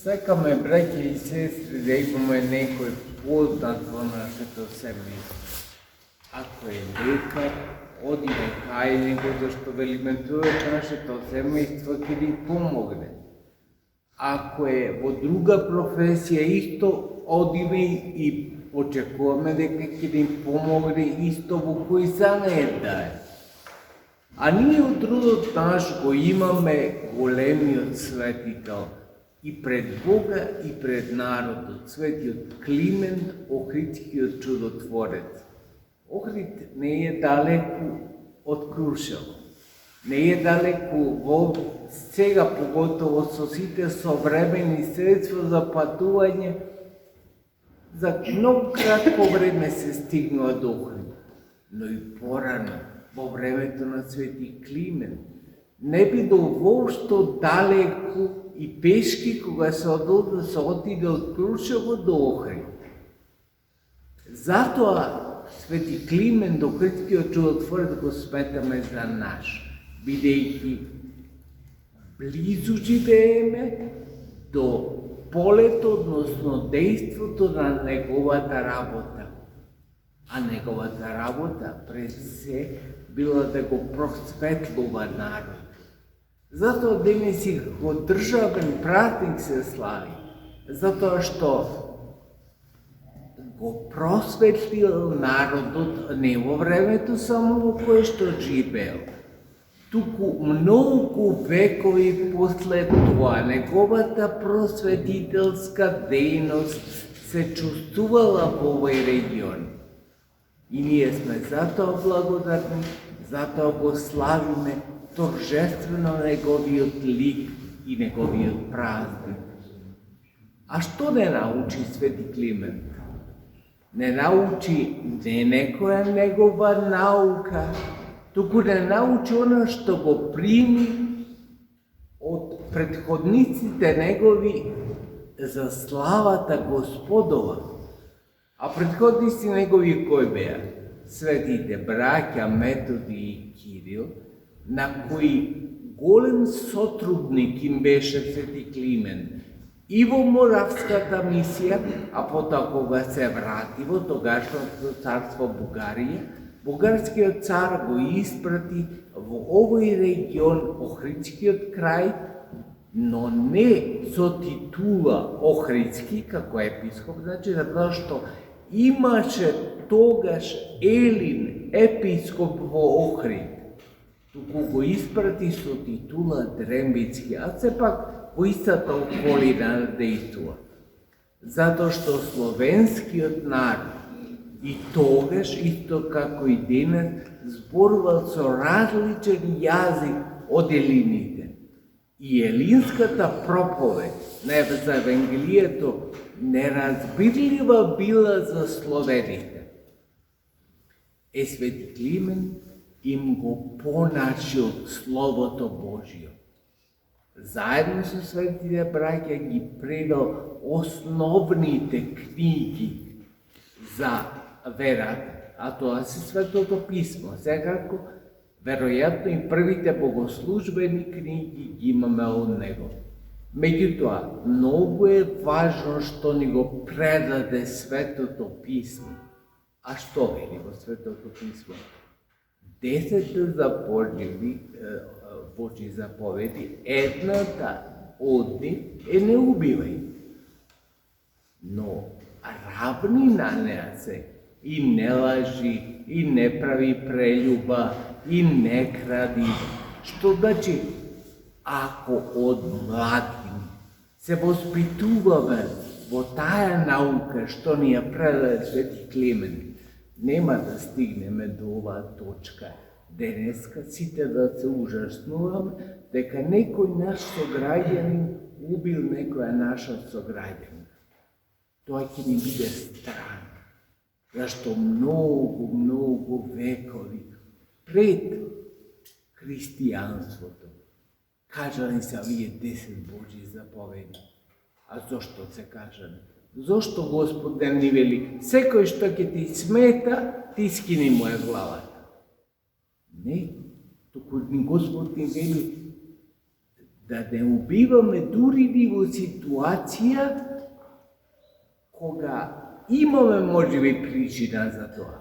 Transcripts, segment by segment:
Сакаме, браќа и сестри, да имаме некој познат во нашето семејство. Ако е лекар, одиме кај него, зашто велиме тоа нашето семејство ќе ни помогне. Ако е во друга професија исто, одиме и очекуваме дека ќе ни помогне исто во кој занает да е. А ние од родот наш го имаме големиот светител и пред Бога и пред народот, светиот Климент, Охридскиот чудотворец. Охрид не е далеку од Крушево, не е далеку во сега, поготово со сите современи средства за патување, за многу кратко време се стигнува до Охрид, но и порано, во времето на свети Климент, не бидел воопшто далеку и пешки кога се отиде од Крушево до Охрид. Затоа свети Климент, Охридскиот чудотворец, го сметаме за наш, бидејќи близу живееме до полето, односно дејството на неговата работа. А неговата работа пред се била да го просветлува народ. Затоа денес и го државен празник се слави, затоа што го просветлил народот не во времето само во кое што живеел, туку многу векови после тоа неговата просветителска дејност се чувствувала во овој регион. И ние сме затоа благодарни, затоа го славиме торжествено неговиот лик и неговиот празник. А што не научи свети Климент? Не научи не некоја негова наука, туку не научи она што го прими од предходниците негови за славата Господова. А предходници негови кои беа? Светите браќа Методи и Кирил, на кои голем сотрудник им беше свети Климент и во Моравската мисија, а потоа кога се врати во тогашното царство Бугарија, бугарскиот цар го испрати во овој регион, Охридскиот крај, но не со титула Охридски како епископ, значи затоа што имаше тогаш Елин епископ во Охрид, туку го испрати со титула Дрембицки, а сепак во истата околина дејствува. Затоа што словенскиот народ и тогаш, исто како и денес, зборувал со различен јазик од елините. И елинската проповед за Евангелието неразбирлива била за словените. Свети Климент им го поначил Словото Божјо. Заедно со светите браќа ги превел основните книги за верата, а тоа се Светото Писмо. Секако, веројатно и првите богослужбени книги ги имаме од него. Меѓутоа, многу е важно што ни го предаде Светото Писмо. А што вели во Светото Писмо? 10 Божји заповеди, едната од нив е не убивај. Но равни на неа се и не лажи, и не прави прелюба, и не кради. Што значи, ако од младини се воспитуваме во таа наука што ни ја предаде свети Климент, нема да стигнеме до оваа точка. Денеска сите да се ужаснуваме дека некој наш сограѓанин убил некоја наша сограѓанка. Тоа ќе ни биде стран, зашто многу векови пред христијанството кажани се овие 10 Божји заповеди. А зошто се кажани? Зошто Господ да ни вели секој што ќе ти смета, ти скини му ја главата? Не, туку Господ ни вели да не убиваме дури и во ситуација кога имаме можеби причина за тоа.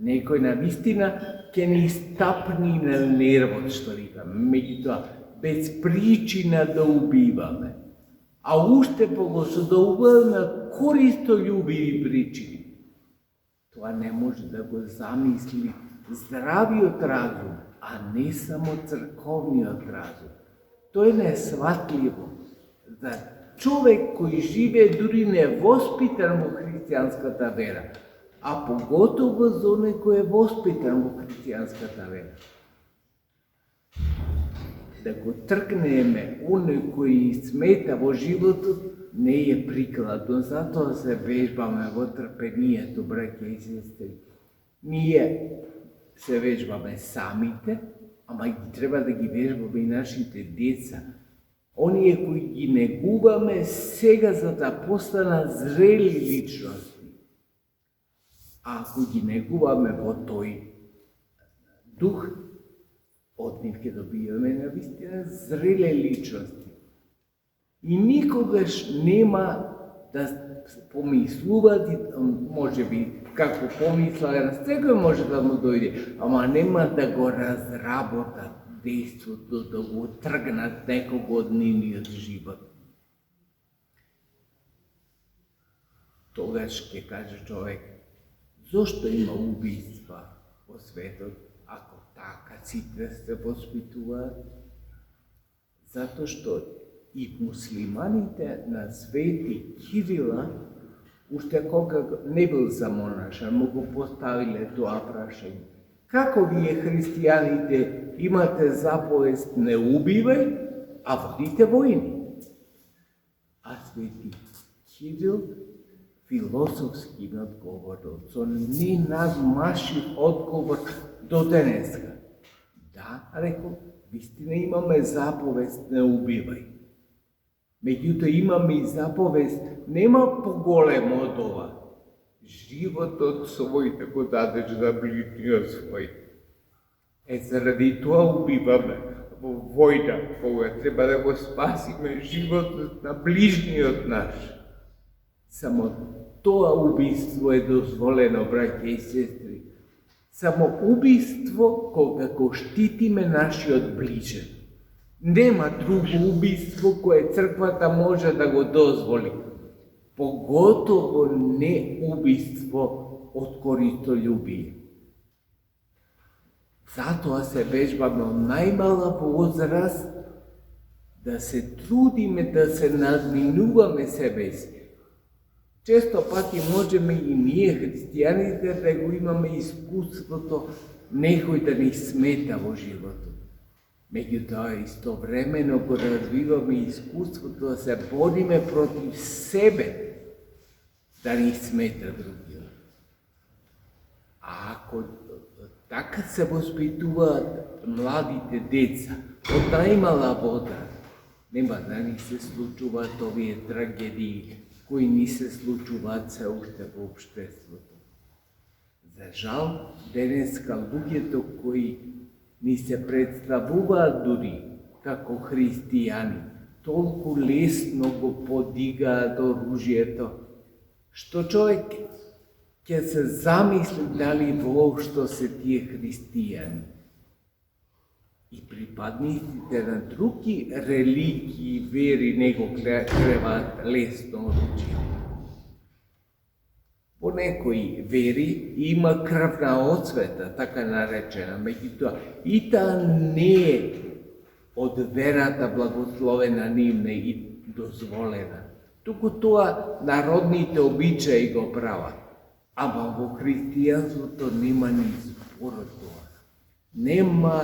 Некој на вистина ќе ни стапни на нервот, што викаме, меѓутоа без причина да убиваме, а уште погошто да убиваме на користолюбиви причини. Тоа не може да го замисли здравиот разум, а не само црковниот разум. Тоа е несватливо за човек кој живее дури невоспитан во христијанската вера, а поготово за оној кој е воспитан во христијанската вера. Да го тргнеме оној кој смета во животот не е прикладно, затоа се вежбаме во трпението, браќа и сестри. Ние се вежбаме самите, ама ги треба да ги вежбаме и нашите деца. Оние кои ги негуваме сега за да постанат зрели личности. А ако ги негуваме во тој дух, од нив ќе добиваме навистина зреле личности. И никогаш нема да помислуваат, може би, како помисла, секој може да му дојде, ама нема да го разработат действото, да го тргнат некого од нивниот живот. Тогаш ќе каже човек, зошто има убиства во светот, ако така сите се воспитуваат? Затоа што и муслиманите на Свети Кирила, уште кога не бил замонашен, му го поставиле тоа прашање. Како вие христијаните имате заповест не убивај, а водите војни? А Свети Кирил философски им одговорил, со ненадмашив одговор до денеска. Да, рекол, вистина имаме заповест не убивај. Меѓутоа имаме и заповест, нема поголемо од ова. Животот свој да го дадеш за ближниот свој. Заради тоа убиваме во војна, кога треба да го спасиме животот на ближниот наш. Само тоа убиство е дозволено, браќа и сестри. Само убиство кога го штитиме нашиот ближен. Нема друго убиство кое црквата може да го дозволи. Поготово не убиство од користолюбие. Затоа се вежбаме од најмала возраст да се трудиме да се надминуваме себе си. Често пати можеме и ние христијаните да го имаме искуството некој да ни смета во животот. Меѓутоа, истовремено го развиваме искуството да се бориме против себе, да ни смета другиот. А ако така се воспитуваат младите деца, од најмала возраст, нема да ни се случуваат овие трагедии кои ни се случуваат се уште во општеството. За жал, денеска луѓето кои ни се представуваат дури како христијани, толку лесно го подигаат оружјето, што човек ќе се замисли дали воопшто се тие христијани. И припадниците на други религии и вери не го креваат лесно оружје. По некои вери има крвна освета, така наречена, меѓутоа и таа не е од верата благословена нивна и дозволена. Туку тоа народните обичаи го прават, ама во христијанството нема ни збор од тоа. Нема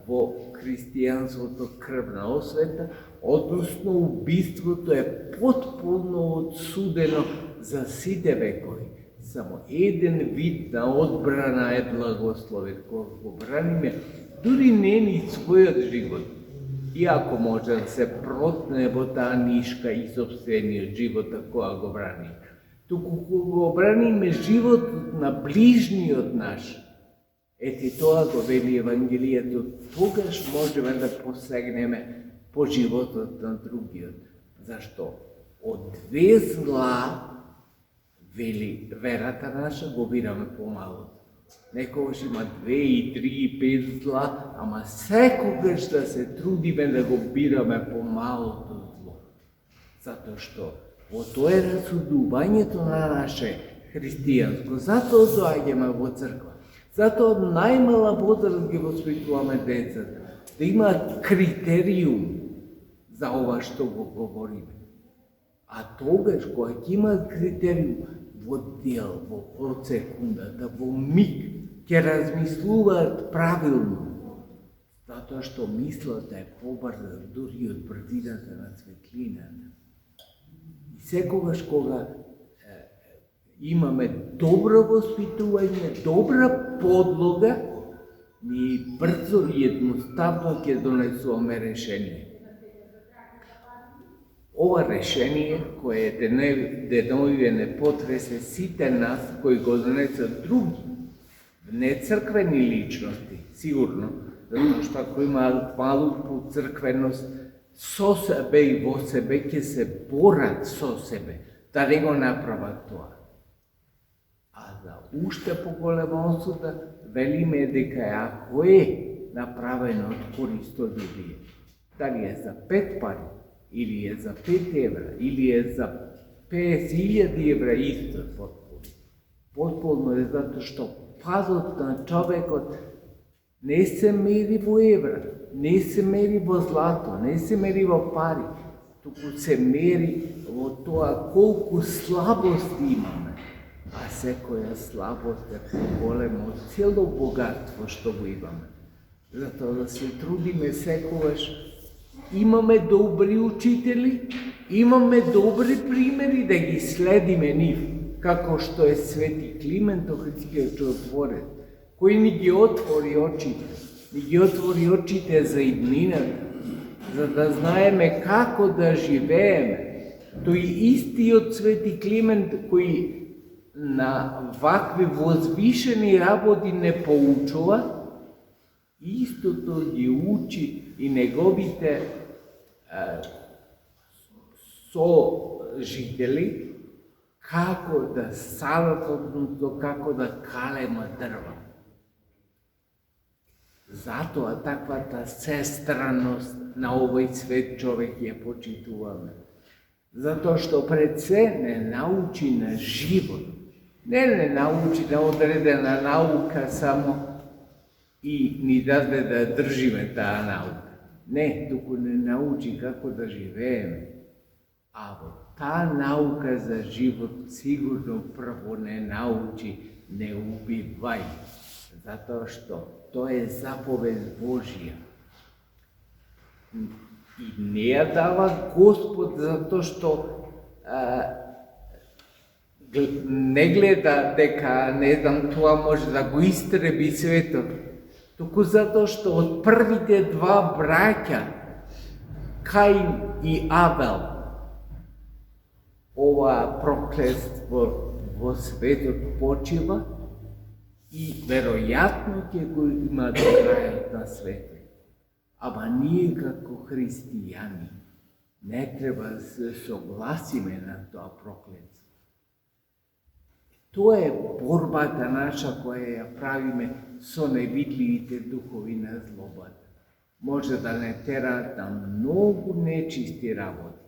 во христијанството крвна освета, односно убиството е потполно одсудено за сите векови. Само еден вид на одбрана е благословен, кога го браниме дури не ни својот живот, иако може да се протне во таа нишка и собствениот живот кога го браниме. Туку кога го браниме животот на ближниот наш, Ети тоа го вели Евангелието, тогаш можеме да посегнеме по животот на другиот. Зашто? Од две зла, вели верата наша, го бираме помалото. Некогаш има 2, 3, 5 зла, ама секогаш да се трудиме да го бираме помалото зло. Затоа што во тоа е расудувањето на наше христијанско. Затоа доаѓаме во црква. Затоа од најмала возраст ги воспитуваме децата. Да имаат критериум за ова што го говориме. А тогаш, кога ќе имаат критериум, во дел, во подсекундата, во миг, ќе размислуваат правилно. Затоа што мислата е побрза дури од брзината на светлината. И секогаш кога имаме добро воспитување, добра подлога, ние брзо и едноставно ќе донесуваме решение. Ова решение, кое деновиве не потресе сите нас, кои го донесат други, не црквени личности, сигурно, затоа што ако имаат малку црквеност, со себе и во себе ќе се борат со себе, да не го направат тоа. А за уште поголема осуда, велиме дека ако е направено од корист од луѓе, дали е за 5 пари, или е за 5 евра, или е за 50.000 евра, исто е потполно. Потполно е затоа што пазот на човекот не се мери во евра, не се мери во злато, не се мери во пари, туку се мери во тоа колку слабости имаме. А секоја слабост е поголема од цело богатство што го имаме. Затоа да се трудиме секогаш. Имаме добри учители, имаме добри примери да ги следиме нив, како што е Свети Климент Охридскиот чудотворец, кој ни ги отвори очите, за иднината, за да знаеме како да живееме. Тој истиот Свети Климент кој на вакви возвишени работи не поучува, истото ги учи и неговите сожители како да садат, односно како да калема дрва. Затоа таквата сестраност на овој свет човек ја почитуваме. Затоа што пред се не научи на живот, не научи на одредена наука само и ни даде да држиме таа наука. Не, туку не научи како да живееме. А во таа наука за живот сигурно прво не научи не убивај, затоа што тоа е заповед Божија. И не ја дава Господ затоа што не гледа дека, не знам, тоа може да го истреби светот, туку затоа што од првите 2 браќа, Каин и Авел, ова проклетство во светот почива и веројатно ќе го има до крајот на светот. Ама ние како христијани не треба да се согласиме на тоа проклетство. Тоа е борбата наша која ја правиме со невидливите духови на злобата. Може да не тераат на многу нечисти работи,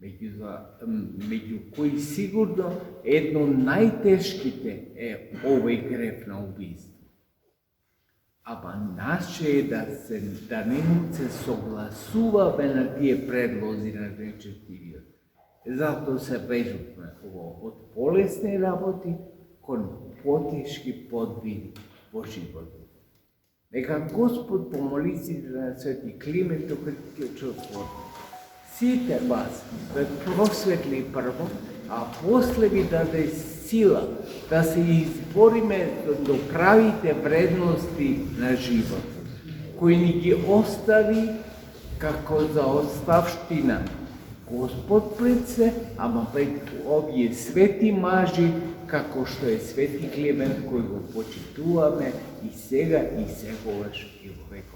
меѓу кои сигурно едно најтешките е овој греф на убиство. Ама наше е да не се согласуваме на тие предлози на нечестивиот. Затоа се вежуваме од полесни работи кон потешки подвиди во животот. Нека Господ помоли сите на Свети Климент Охридскиот чудотворец сите вас да просветли прво, а после ви даде сила да се избориме до правите вредности на животот, кој ни ги остави како за оставштина Господ пред се, ама пред овие свети мажи, како што е Свети Климент, кој го почитуваме и сега и секогаш и во век.